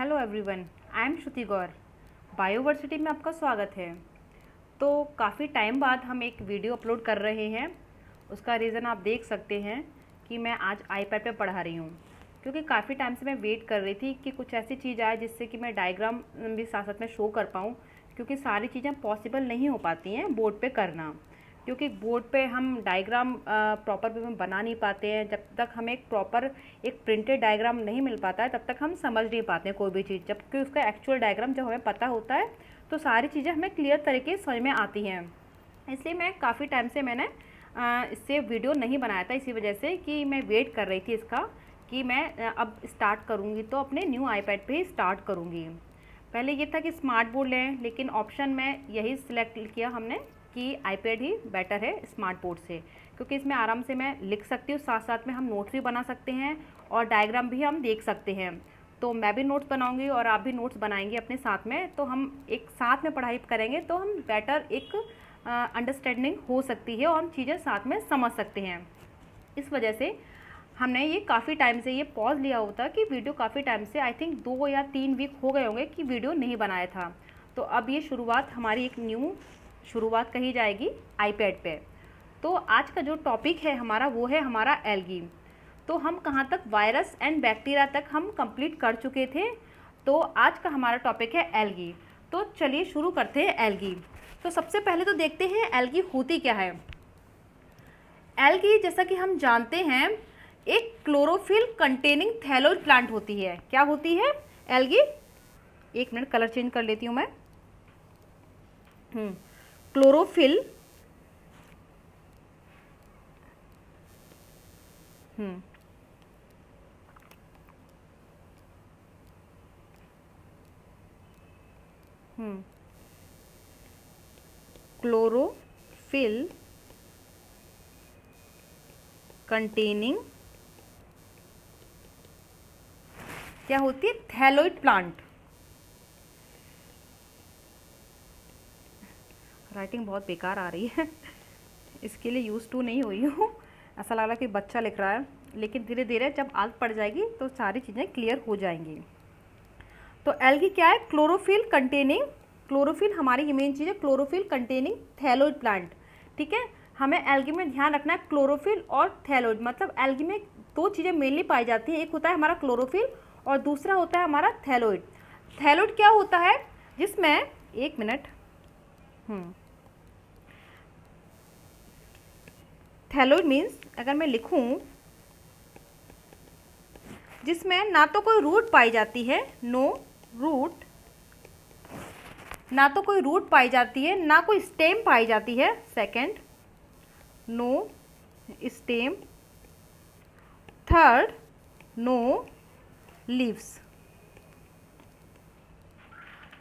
Hello everyone, I am Shruti Gaur. Bioversity में आपका स्वागत है। तो काफ़ी टाइम बाद हम एक वीडियो अपलोड कर रहे हैं। उसका रीज़न आप देख सकते हैं कि मैं आज आईपैड पे पढ़ा रही हूँ, क्योंकि काफ़ी टाइम से मैं वेट कर रही थी कि कुछ ऐसी चीज़ आए जिससे कि मैं डायग्राम भी साथ साथ में शो कर पाऊँ, क्योंकि सारी चीज़ें पॉसिबल नहीं हो पाती हैं बोर्ड पे करना। क्योंकि बोर्ड पे हम डायग्राम प्रॉपर वे में बना नहीं पाते हैं। जब तक हमें एक प्रॉपर एक प्रिंटेड डायग्राम नहीं मिल पाता है तब तक हम समझ नहीं पाते हैं कोई भी चीज़। जबकि उसका एक्चुअल डायग्राम जब हमें पता होता है तो सारी चीज़ें हमें क्लियर तरीके से समझ में आती हैं। इसलिए मैं काफ़ी टाइम से मैंने इससे वीडियो नहीं बनाया था, इसी वजह से कि मैं वेट कर रही थी इसका कि मैं अब स्टार्ट करूँगी तो अपने न्यू आईपैड पे ही स्टार्ट करूँगी। पहले ये था कि स्मार्ट बोर्ड लें, लेकिन ऑप्शन में यही सिलेक्ट किया हमने कि आईपैड ही बेटर है स्मार्ट बोर्ड से, क्योंकि इसमें आराम से मैं लिख सकती हूँ, साथ साथ में हम नोट्स भी बना सकते हैं और डायग्राम भी हम देख सकते हैं। तो मैं भी नोट्स बनाऊंगी और आप भी नोट्स बनाएंगे अपने साथ में, तो हम एक साथ में पढ़ाई करेंगे तो हम बेटर एक अंडरस्टैंडिंग हो सकती है और हम चीज़ें साथ में समझ सकते हैं। इस वजह से हमने ये काफ़ी टाइम से ये पॉज लिया होता कि वीडियो काफ़ी टाइम से, आई थिंक 2 या 3 वीक हो गए होंगे कि वीडियो नहीं बनाया था। तो अब ये शुरुआत हमारी एक न्यू शुरुआत कही जाएगी आईपैड पे। तो आज का जो टॉपिक है हमारा वो है हमारा एल्गी। तो हम कहाँ तक वायरस एंड बैक्टीरिया तक हम कंप्लीट कर चुके थे। तो आज का हमारा टॉपिक है एल्गी। तो चलिए शुरू करते हैं एल्गी। तो सबसे पहले तो देखते हैं एल्गी होती क्या है। एल्गी जैसा कि हम जानते हैं एक क्लोरोफिल कंटेनिंग थैलोइड प्लांट होती है। क्या होती है एल्गी? एक मिनट, कलर चेंज कर लेती हूँ मैं। क्लोरोफिल क्लोरोफिल कंटेनिंग क्या होती है? Thalloid plant. राइटिंग बहुत बेकार आ रही है इसके लिए यूज़ टू नहीं हुई हूँ। ऐसा लग रहा है कि बच्चा लिख रहा है, लेकिन धीरे धीरे जब आदत पड़ जाएगी तो सारी चीज़ें क्लियर हो जाएंगी। तो एल्गी क्या है? क्लोरोफिल कंटेनिंग, क्लोरोफिल हमारी मेन चीज़ है, क्लोरोफिल कंटेनिंग थैलोइड प्लांट। ठीक है, हमें एल्गी में ध्यान रखना है क्लोरोफिल और थैलोइड। मतलब एल्गी में 2 चीज़ें मेनली पाई जाती हैं, एक होता है हमारा क्लोरोफिल और दूसरा होता है हमारा थैलोइड। थैलोइड क्या होता है? जिसमें एक मिनट, थैलोइड मीन्स अगर मैं लिखूं जिसमें ना तो कोई रूट पाई जाती है, नो रूट, ना तो कोई रूट पाई जाती है, ना कोई स्टेम पाई जाती है, second no stem, third no leaves.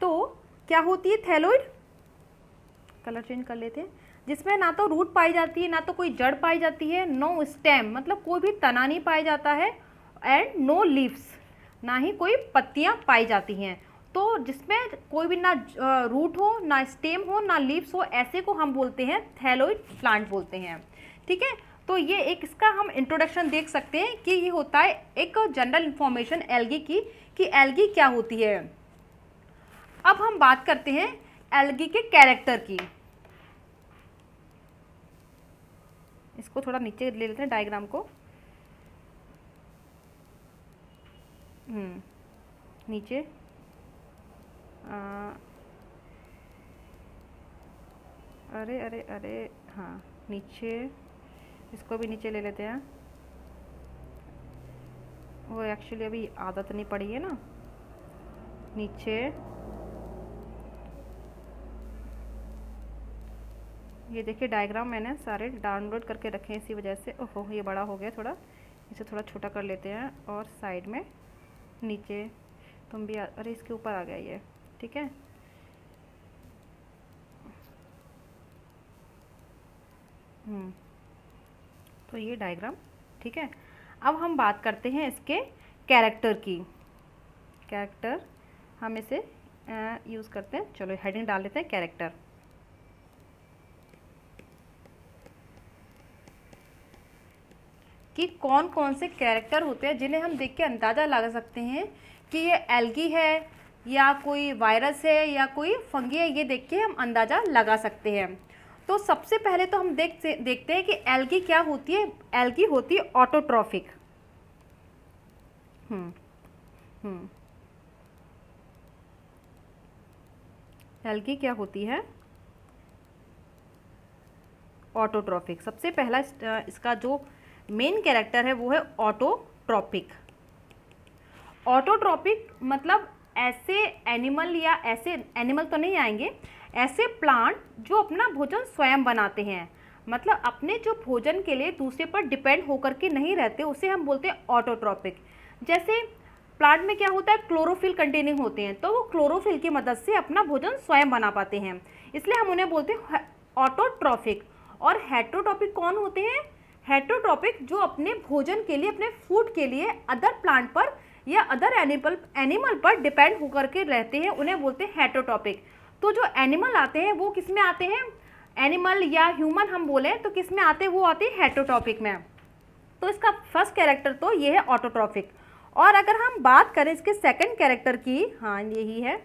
तो क्या होती है थैलोइड? कलर चेंज कर लेते हैं। जिसमें ना तो रूट पाई जाती है, ना तो कोई जड़ पाई जाती है, नो स्टेम मतलब कोई भी तना नहीं पाया जाता है, एंड नो लीव्स ना ही कोई पत्तियां पाई जाती हैं। तो जिसमें कोई भी ना रूट हो, ना स्टेम हो, ना लीव्स हो, ऐसे को हम बोलते हैं थैलोइड प्लांट बोलते हैं। ठीक है, तो ये एक इसका हम इंट्रोडक्शन देख सकते हैं कि ये होता है एक जनरल इंफॉर्मेशन एल्गी की कि एल्गी क्या होती है। अब हम बात करते हैं एल्गी के कैरेक्टर की। इसको थोड़ा नीचे ले लेते हैं डायग्राम को। नीचे अरे अरे अरे हाँ, नीचे इसको भी नीचे ले लेते हैं। वो एक्चुअली अभी आदत नहीं पड़ी है ना। नीचे ये देखिए डायग्राम मैंने सारे डाउनलोड करके रखे हैं, इसी वजह से ओहो ये बड़ा हो गया थोड़ा, इसे थोड़ा छोटा कर लेते हैं। और साइड में नीचे तुम भी अरे इसके ऊपर आ गया ये। ठीक है, तो ये डायग्राम ठीक है। अब हम बात करते हैं इसके कैरेक्टर की। कैरेक्टर हम इसे यूज़ करते हैं। चलो हेडिंग डाल देते हैं कैरेक्टर। कि कौन कौन से कैरेक्टर होते हैं जिन्हें हम देख के अंदाज़ा लगा सकते हैं कि ये एल्गी है या कोई वायरस है या कोई फंगी है, ये देख के हम अंदाज़ा लगा सकते हैं। तो सबसे पहले तो हम देखते हैं कि एल्गी क्या होती है। एल्गी होती है ऑटोट्रॉफिक। एल्गी क्या होती है? ऑटोट्रॉफिक। सबसे पहला इसका जो मेन कैरेक्टर है वो है ऑटोट्रॉपिक। ऑटोट्रॉपिक मतलब ऐसे एनिमल, या ऐसे एनिमल तो नहीं आएंगे, ऐसे प्लांट जो अपना भोजन स्वयं बनाते हैं, मतलब अपने जो भोजन के लिए दूसरे पर डिपेंड होकर के नहीं रहते, उसे हम बोलते हैं ऑटोट्रॉपिक। जैसे प्लांट में क्या होता है, क्लोरोफिल कंटेनिंग होते हैं, तो वो क्लोरोफिल की मदद से अपना भोजन स्वयं बना पाते हैं, इसलिए हम उन्हें बोलते हैं ऑटोट्रॉपिक। और हेटरोट्रॉपिक कौन होते हैं? हेटरोट्रॉपिक जो अपने भोजन के लिए, अपने फूड के लिए अदर प्लांट पर या अदर एनिमल पर डिपेंड होकर के रहते हैं, उन्हें बोलते हैं हेटरोट्रॉपिक। तो जो एनिमल आते हैं वो किस में आते हैं? एनिमल या ह्यूमन हम बोले तो किस में आते हैं? वो आते हैं हेटरोट्रॉपिक में। तो इसका फर्स्ट कैरेक्टर तो ये है ऑटोट्रॉपिक। और अगर हम बात करें इसके सेकंड कैरेक्टर की, हाँ यही है,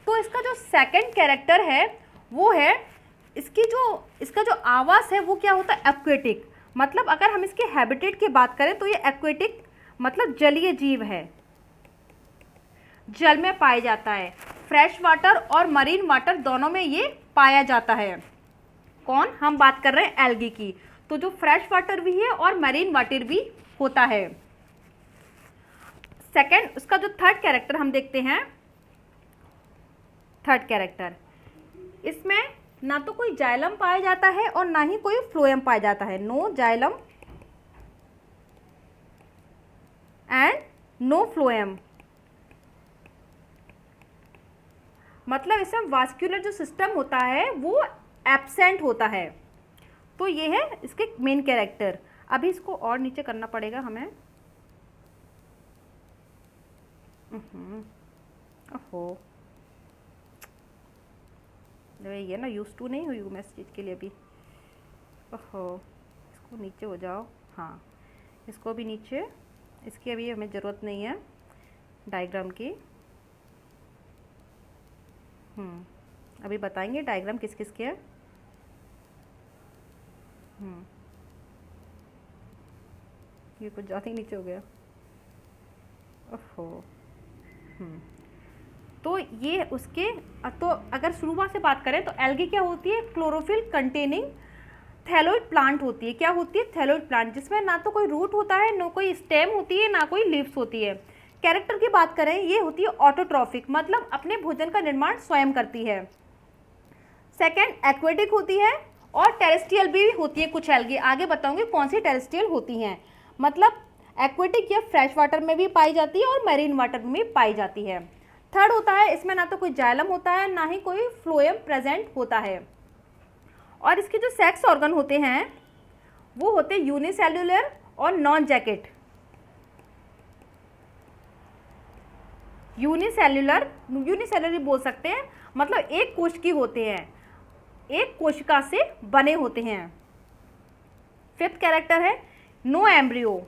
तो इसका जो सेकंड कैरेक्टर है वो है इसका जो आवास है वो क्या होता है? एक्वेटिक। मतलब अगर हम इसके हैबिटेट की बात करें तो ये एक्वेटिक मतलब जलीय जीव है, जल में पाया जाता है। फ्रेश वाटर और मरीन वाटर दोनों में ये पाया जाता है। कौन? हम बात कर रहे हैं एल्गी की। तो जो फ्रेश वाटर भी है और मरीन वाटर भी होता है। सेकंड, उसका जो थर्ड कैरेक्टर हम देखते हैं, थर्ड कैरेक्टर, इसमें ना तो कोई जाइलम पाया जाता है और ना ही कोई फ्लोएम पाया जाता है। No xylem and no phloem, मतलब इसमें वास्कुलर जो सिस्टम होता है वो एब्सेंट होता है। तो ये है इसके मेन कैरेक्टर। अभी इसको और नीचे करना पड़ेगा हमें। ओहो, ये ना यूज टू नहीं हुई हूँ मैं इस चीज़ के लिए अभी। ओहो, इसको नीचे हो जाओ। हाँ, इसको भी नीचे, इसकी अभी हमें ज़रूरत नहीं है डायग्राम की। अभी बताएंगे डायग्राम किस किस के है। ये कुछ ज़्यादा ही नीचे हो गया। ओहो। तो ये उसके, तो अगर शुरुआत से बात करें तो एल्गी क्या होती है? क्लोरोफिल कंटेनिंग थैलोइड प्लांट होती है। क्या होती है? थैलोइड प्लांट, जिसमें ना तो कोई रूट होता है, ना कोई स्टेम होती है, ना कोई लीव्स होती है। कैरेक्टर की बात करें, ये होती है ऑटोट्रॉफिक, मतलब अपने भोजन का निर्माण स्वयं करती है। सेकेंड, एक्वेटिक होती है और टेरेस्ट्रियल भी होती है कुछ एल्गी। आगे बताऊंगी कौन सी टेरेस्ट्रियल होती हैं। मतलब एक्वेटिक या फ्रेश वाटर में भी पाई जाती है और मैरीन वाटर में भी पाई जाती है। थर्ड होता है, इसमें ना तो कोई जाइलम होता है, ना ही कोई फ्लोएम प्रेजेंट होता है। और इसके जो सेक्स ऑर्गन होते हैं वो होते हैं यूनिसेल्युलर और नॉन जैकेट। यूनिसेल्युलर ही बोल सकते हैं, मतलब एक कोश की होते हैं, एक कोशिका से बने होते हैं। फिफ्थ कैरेक्टर है नो एम्ब्रियो,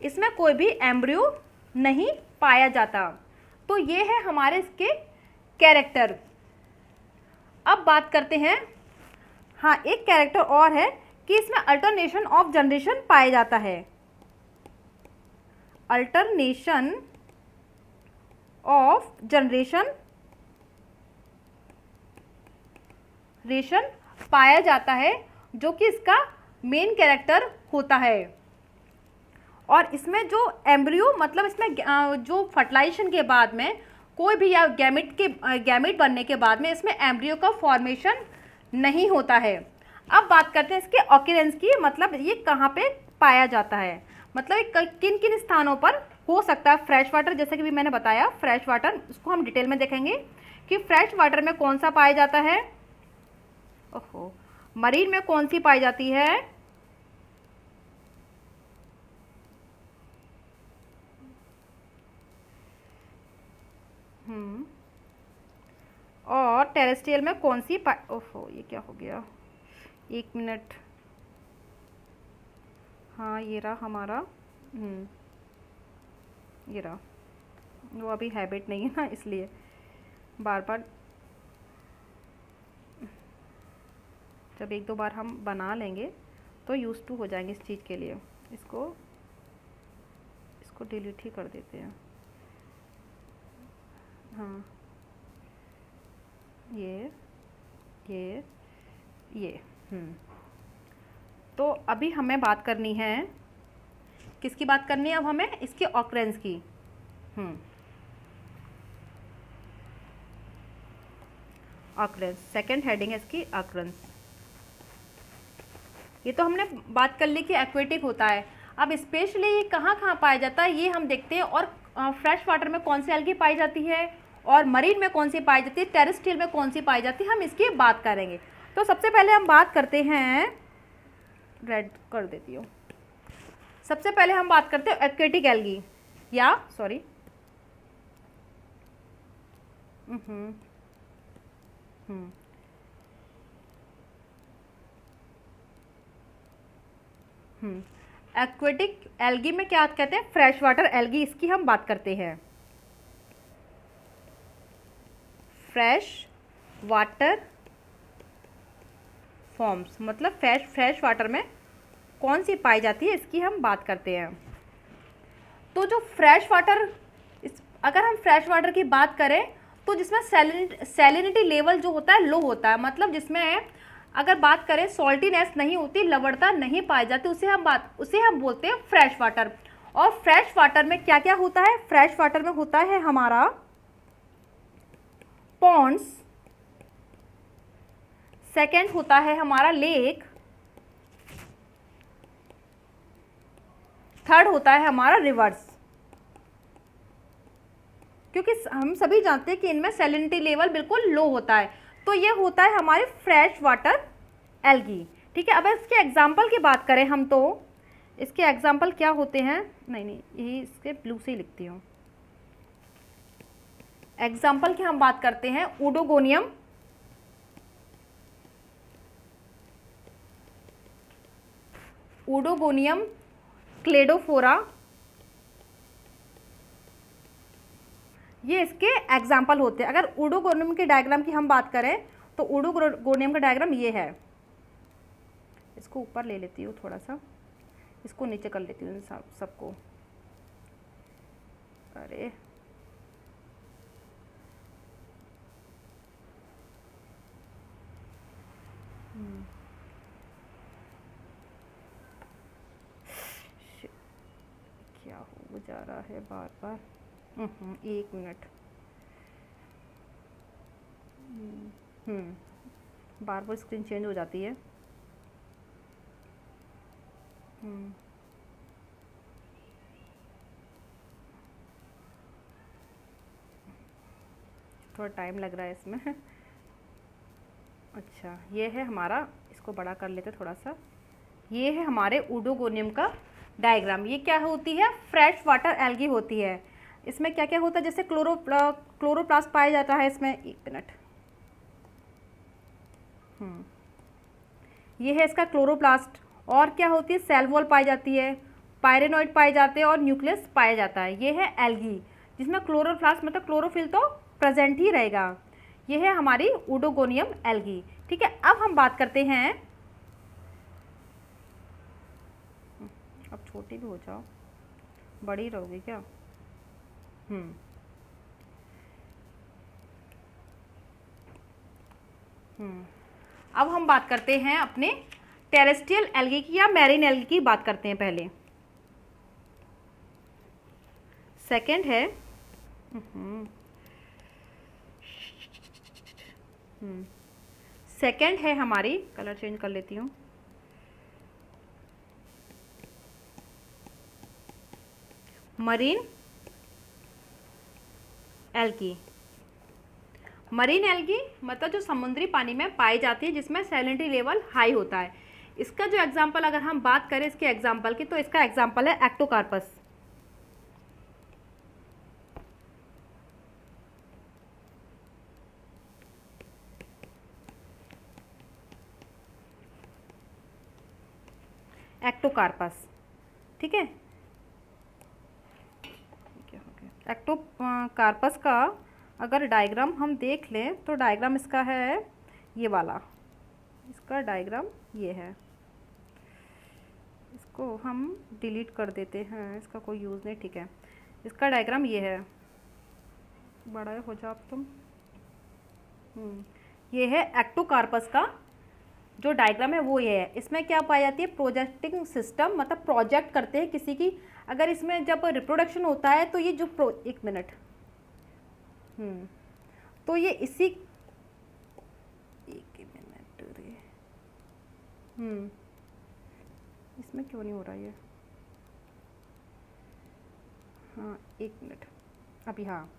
इसमें कोई भी एम्ब्रियो नहीं पाया जाता। तो ये है हमारे इसके कैरेक्टर। अब बात करते हैं, हाँ एक कैरेक्टर और है कि इसमें अल्टरनेशन ऑफ जनरेशन पाया जाता है। अल्टरनेशन ऑफ जनरेशन पाया जाता है, जो कि इसका मेन कैरेक्टर होता है। और इसमें जो एम्ब्रियो, मतलब इसमें जो फर्टिलाइजेशन के बाद में कोई भी, या गैमेट बनने के बाद में इसमें एम्ब्रियो का फॉर्मेशन नहीं होता है। अब बात करते हैं इसके ऑक्यूरेंस की, मतलब ये कहाँ पे पाया जाता है, मतलब किन किन स्थानों पर हो सकता है। फ्रेश वाटर, जैसे कि भी मैंने बताया, फ्रेश वाटर उसको हम डिटेल में देखेंगे कि फ्रेश वाटर में कौन सा पाया जाता है। ओहो, मरीन में कौन सी पाई जाती है? और टेरेस्ट्रियल में कौन सी ओहो, ये क्या हो गया, एक मिनट। हाँ ये रहा हमारा, ये रहा। वो अभी हैबिट नहीं है ना, इसलिए बार बार, जब एक दो बार हम बना लेंगे तो यूज़ टू हो जाएंगे इस चीज़ के लिए। इसको इसको डिलीट ही कर देते हैं। हाँ, ये ये ये तो अभी हमें बात करनी है, किसकी बात करनी है अब हमें? इसकी ऑकरेंस की। ऑकरेंस, सेकंड हेडिंग है इसकी ऑकरेंस। ये तो हमने बात कर ली कि एक्वेटिक होता है। अब स्पेशली ये कहाँ कहाँ पाया जाता है ये हम देखते हैं, और फ्रेश वाटर में कौन सी एल्गी पाई जाती है, और मरीन में कौन सी पाई जाती है, टेरेस्ट्रियल में कौन सी पाई जाती है, हम इसकी बात करेंगे। तो सबसे पहले हम बात करते हैं, रेड कर देती हूँ, सबसे पहले हम बात करते हैं एक्वेटिक एल्गी, या सॉरी एक्वेटिक एल्गी में क्या कहते हैं? फ्रेश वाटर एल्गी, इसकी हम बात करते हैं। फ्रेश वाटर फॉर्म्स मतलब फ्रेश वाटर में कौन सी पाई जाती है, इसकी हम बात करते हैं। तो जो फ्रेश वाटर, अगर हम फ्रेश वाटर की बात करें तो जिसमें सैलिनिटी लेवल जो होता है लो होता है, मतलब जिसमें अगर बात करें सॉल्टीनेस नहीं होती, लवणता नहीं पाई जाती, उसे हम बोलते हैं फ्रेश वाटर। और फ्रेश वाटर में क्या क्या होता है? फ्रेश वाटर में होता है हमारा पॉन्ड्स, सेकंड होता है हमारा लेक, थर्ड होता है हमारा रिवर्स। क्योंकि हम सभी जानते हैं कि इनमें सैलिनिटी लेवल बिल्कुल लो होता है, तो ये होता है हमारे फ्रेश वाटर एल्गी। ठीक है, अब इसके एग्जाम्पल की बात करें हम, तो इसके एग्जाम्पल क्या होते हैं? नहीं, यही इसके ब्लू से ही लिखती हूँ। एग्जाम्पल की हम बात करते हैं, ओडोगोनियम, क्लेडोफोरा, ये इसके एग्जाम्पल होते हैं। अगर ओडोगोनियम के डायग्राम की हम बात करें तो ओडोगोनियम का डायग्राम ये है। इसको ऊपर ले लेती हूँ थोड़ा सा, इसको नीचे कर लेती हूँ सबको। अरे क्या हो जा रहा है बार बार, एक मिनट, बार बार स्क्रीन चेंज हो जाती है। थोड़ा टाइम लग रहा है इसमें। अच्छा, ये है हमारा, इसको बड़ा कर लेते थोड़ा सा। ये है हमारे ओडोगोनियम का डायग्राम। ये क्या होती है? फ्रेश वाटर एल्गी होती है। इसमें क्या क्या होता है? जैसे क्लोरोप्लास्ट पाया जाता है इसमें, एक मिनट, ये है इसका क्लोरोप्लास्ट। और क्या होती है? सेल वॉल पाई जाती है, पायरेनॉइड पाए जाते हैं, और न्यूक्लियस पाया जाता है। ये है एल्गी जिसमें क्लोरोप्लास्ट मतलब क्लोरोफिल तो प्रेजेंट ही रहेगा। ये है हमारी ओडोगोनियम एल्गी। ठीक है, अब हम बात करते हैं, अब छोटी भी हो जाओ, बड़ी रहोगी क्या? अब हम बात करते हैं अपने टेरेस्ट्रियल एल्गी की, या मैरीन एल्गी की बात करते हैं पहले। सेकंड है सेकंड है हमारी, कलर चेंज कर लेती हूँ, मरीन एल्गी। मरीन एल्गी मतलब जो समुद्री पानी में पाई जाती है, जिसमें सैलिनिटी लेवल हाई होता है। इसका जो एग्जाम्पल अगर हम बात करें इसके एग्जाम्पल की, तो इसका एग्जाम्पल है एक्टोकार्पस। एक्टोकार्पस, ठीक है, क्या हो गया? एक्टोकार्पस का अगर डायग्राम हम देख लें तो डायग्राम इसका है ये वाला, इसका डायग्राम ये है। इसको हम डिलीट कर देते हैं, इसका कोई यूज़ नहीं, ठीक है। इसका डायग्राम ये है, बड़ा हो जाओ आप तुम। ये है एक्टोकार्पस का जो डायग्राम है वो ये है। इसमें क्या पाई जाती है, प्रोजेक्टिंग सिस्टम, मतलब प्रोजेक्ट करते हैं किसी की। अगर इसमें जब रिप्रोडक्शन होता है तो ये जो एक मिनट, तो ये इसी एक मिनट रे, इसमें क्यों नहीं हो रहा ये, हाँ एक मिनट अभी, हाँ।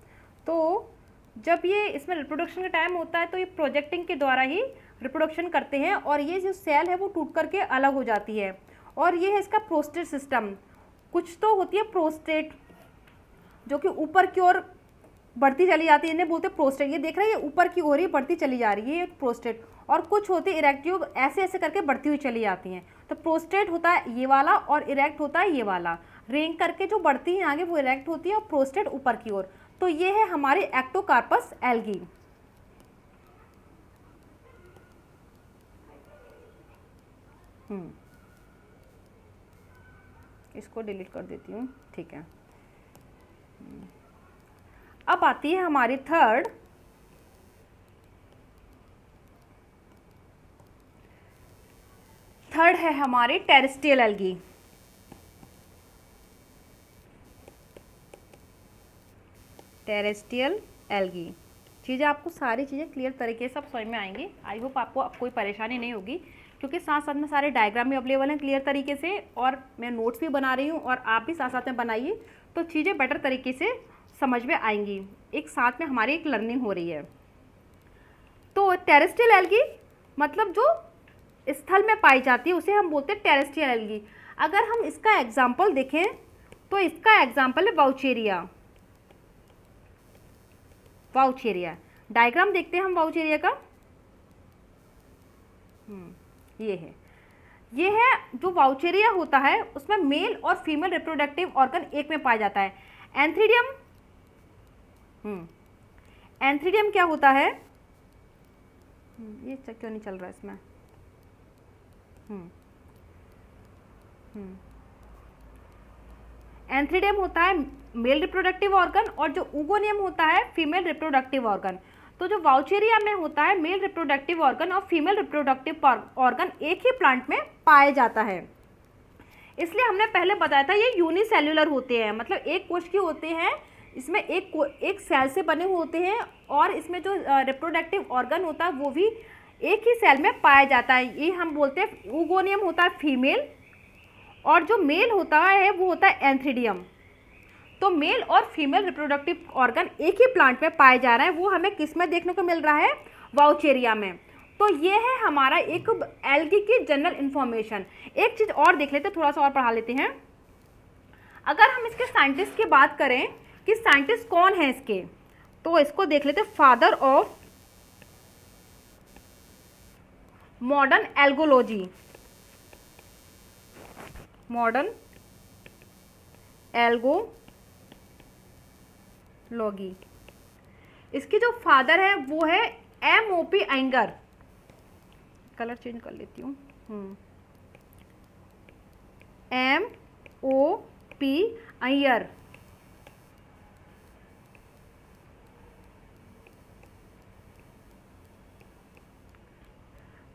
तो जब ये इसमें रिप्रोडक्शन का टाइम होता है तो ये प्रोजेक्टिंग के द्वारा ही रिप्रोडक्शन करते हैं, और ये जो सेल है वो टूट करके अलग हो जाती है। और ये है इसका प्रोस्टेट सिस्टम। कुछ तो होती है प्रोस्टेट जो कि ऊपर की ओर बढ़ती चली जाती है, इन्हें बोलते हैं प्रोस्टेट। ये देख रहे हैं, ये ऊपर की ओर ही बढ़ती चली जा रही है, ये प्रोस्टेट। और कुछ होती है इरेक्टिव, ऐसे ऐसे करके बढ़ती हुई चली जाती हैं। तो प्रोस्टेट होता है ये वाला और इरेक्ट होता है ये वाला। रेंग करके जो बढ़ती है आगे वो इरेक्ट होती है और प्रोस्टेट ऊपर की ओर। तो ये है हमारी एक्टोकार्पस एल्गी। इसको डिलीट कर देती हूँ, ठीक है। अब आती है हमारी थर्ड है हमारी टेरेस्ट्रियल एल्गी। टेरेस्ट्रियल एल्गी चीज़ें आपको सारी चीज़ें क्लियर तरीके से सब समझ में आएंगी। आई होप आपको अब कोई परेशानी नहीं होगी, क्योंकि साथ साथ में सारे डायग्राम भी अवेलेबल हैं क्लियर तरीके से, और मैं नोट्स भी बना रही हूँ, और आप भी साथ साथ में बनाइए तो चीज़ें बेटर तरीके से समझ में आएंगी। एक साथ में हमारी एक लर्निंग हो रही है। तो टेरेस्ट्रियल एल्गी मतलब जो स्थल में पाई जाती है उसे हम बोलते हैं टेरेस्ट्रियल एल्गी। अगर हम इसका एग्जाम्पल देखें तो इसका एग्जाम्पल है वाउचेरिया। वाउचेरिया डायग्राम देखते हैं हम वाउचेरिया का। ये है जो वाउचेरिया होता है उसमें मेल और फीमेल रिप्रोडक्टिव ऑर्गन एक में पाया जाता है। एंथ्रीडियम, एंथ्रीडियम क्या होता है, ये क्यों नहीं चल रहा इसमें, एंथ्रीडियम होता है मेल रिप्रोडक्टिव ऑर्गन और जो ऊगोनियम होता है फीमेल रिप्रोडक्टिव ऑर्गन। तो जो वाउचेरिया में होता है मेल रिप्रोडक्टिव ऑर्गन और फीमेल रिप्रोडक्टिव ऑर्गन एक ही प्लांट में पाया जाता है। इसलिए हमने पहले बताया था ये यूनिसेल्युलर होते हैं, मतलब एक कोश के होते हैं, इसमें एक सेल से बने हुए होते हैं, और इसमें जो रिप्रोडक्टिव ऑर्गन होता है वो भी एक ही सेल में पाया जाता है। ये हम बोलते हैं ऊगोनियम होता है फीमेल, और जो मेल होता है वो होता है एंथ्रीडियम। तो मेल और फीमेल रिप्रोडक्टिव ऑर्गन एक ही प्लांट में पाए जा रहे हैं, वो हमें किस में देखने को मिल रहा है, वाउचेरिया में। तो ये है हमारा एक एल्गी की जनरल इंफॉर्मेशन। एक चीज़ और देख लेते हैं, थोड़ा सा और पढ़ा लेते हैं। अगर हम इसके साइंटिस्ट की बात करें कि साइंटिस्ट कौन है इसके, तो इसको देख लेते हैं, father of modern algology, modern algology. इसकी जो फादर है वो है M.O.P. एंगर। कलर चेंज कर लेती हूँ, M.O.P. अय्यर।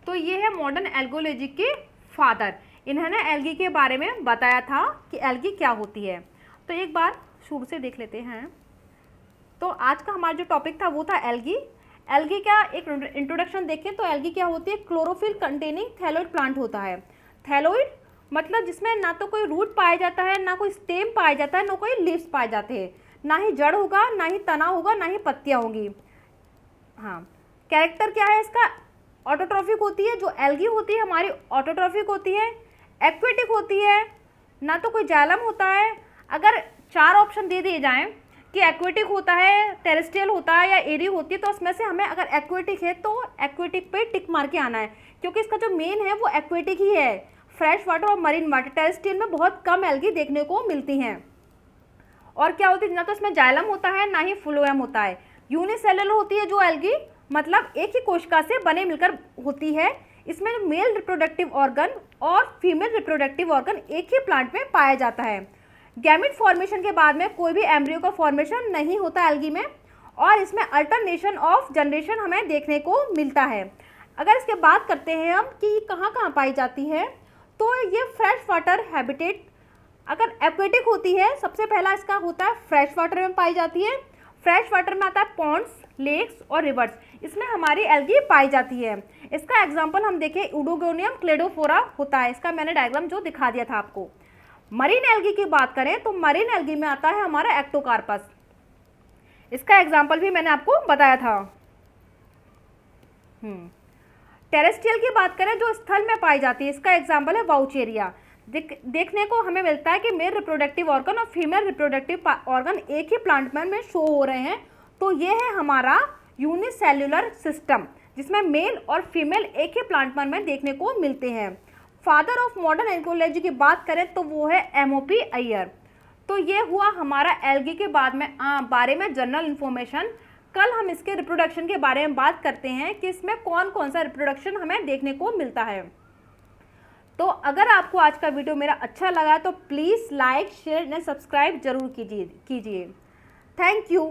तो ये है मॉडर्न एल्गोलॉजी के फादर। इन्होंने एल्गी के बारे में बताया था कि एल्गी क्या होती है। तो एक बार शुरू से देख लेते हैं। तो आज का हमारा जो टॉपिक था वो था एल्गी। एल्गी का एक इंट्रोडक्शन देखें तो एल्गी क्या होती है, क्लोरोफिल कंटेनिंग थैलोइड प्लांट होता है। थैलोइड मतलब जिसमें ना तो कोई रूट पाया जाता है, ना कोई स्टेम पाया जाता है, ना कोई लीव्स पाए जाते हैं, ना ही जड़ होगा, ना ही तना होगा, ना ही पत्तियाँ होंगी। हाँ, कैरेक्टर क्या है इसका, ऑटोट्रॉफिक होती है। जो एल्गी होती है हमारी ऑटोट्रॉफिक होती है, एक्वेटिक होती है, ना तो कोई जाइलम होता है। अगर चार ऑप्शन दे दिए जाएं कि एक्वेटिक होता है, टेरेस्ट्रियल होता है या एरी होती है, तो उसमें से हमें अगर एक्वेटिक है तो एक्वेटिक पे टिक मार के आना है, क्योंकि इसका जो मेन है वो एक्वेटिक ही है। फ्रेश वाटर और मरीन वाटर, टेरेस्ट्रियल में बहुत कम एल्गी देखने को मिलती हैं। और क्या होती है, ना तो इसमें जाइलम होता है ना ही फ्लोएम होता है। यूनिसेलुलर होती है जो एल्गी, मतलब एक ही कोशिका से बने मिलकर होती है। इसमें मेल रिप्रोडक्टिव ऑर्गन और फीमेल रिप्रोडक्टिव ऑर्गन एक ही प्लांट में पाया जाता है। गैमेट फॉर्मेशन के बाद में कोई भी एम्ब्रियो का फॉर्मेशन नहीं होता एल्गी में, और इसमें अल्टरनेशन ऑफ जनरेशन हमें देखने को मिलता है। अगर इसके बात करते हैं हम कि कहाँ कहाँ पाई जाती है, तो ये फ्रेश वाटर हैबिटेट, अगर एक्वेटिक होती है सबसे पहला इसका होता है फ्रेश वाटर में पाई जाती है। फ्रेश वाटर में आता है पॉन्ड्स, लेक्स और रिवर्स, इसमें हमारी एल्गी पाई जाती है। इसका एग्जांपल हम देखें, यूडोगोनियम क्लेडोफोरा होता है, इसका मैंने डायग्राम जो दिखा दिया था आपको। मरीन एल्गी की बात करें तो मरीन एल्गी में आता है हमारा एक्टोकार्पस, इसका एग्जाम्पल भी मैंने आपको बताया था। टेरेस्ट्रियल की बात करें जो स्थल में पाई जाती है, इसका एग्जाम्पल है वाउचेरिया। देखने को हमें मिलता है कि मेल रिप्रोडक्टिव ऑर्गन और फीमेल रिप्रोडक्टिव ऑर्गन एक ही प्लांट में शो हो रहे हैं। तो ये है हमारा यूनिसेल्युलर सिस्टम, जिसमें मेल और फीमेल एक ही प्लांट में देखने को मिलते हैं। फादर ऑफ मॉडर्न एंथ्रोपोलॉजी की बात करें तो वो है एमओपी अय्यर। तो ये हुआ हमारा एल्गी के बारे में जनरल इन्फॉर्मेशन। कल हम इसके रिप्रोडक्शन के बारे में बात करते हैं कि इसमें कौन कौन सा रिप्रोडक्शन हमें देखने को मिलता है। तो अगर आपको आज का वीडियो मेरा अच्छा लगा तो please like, share and subscribe जरूर कीजिए। Thank you.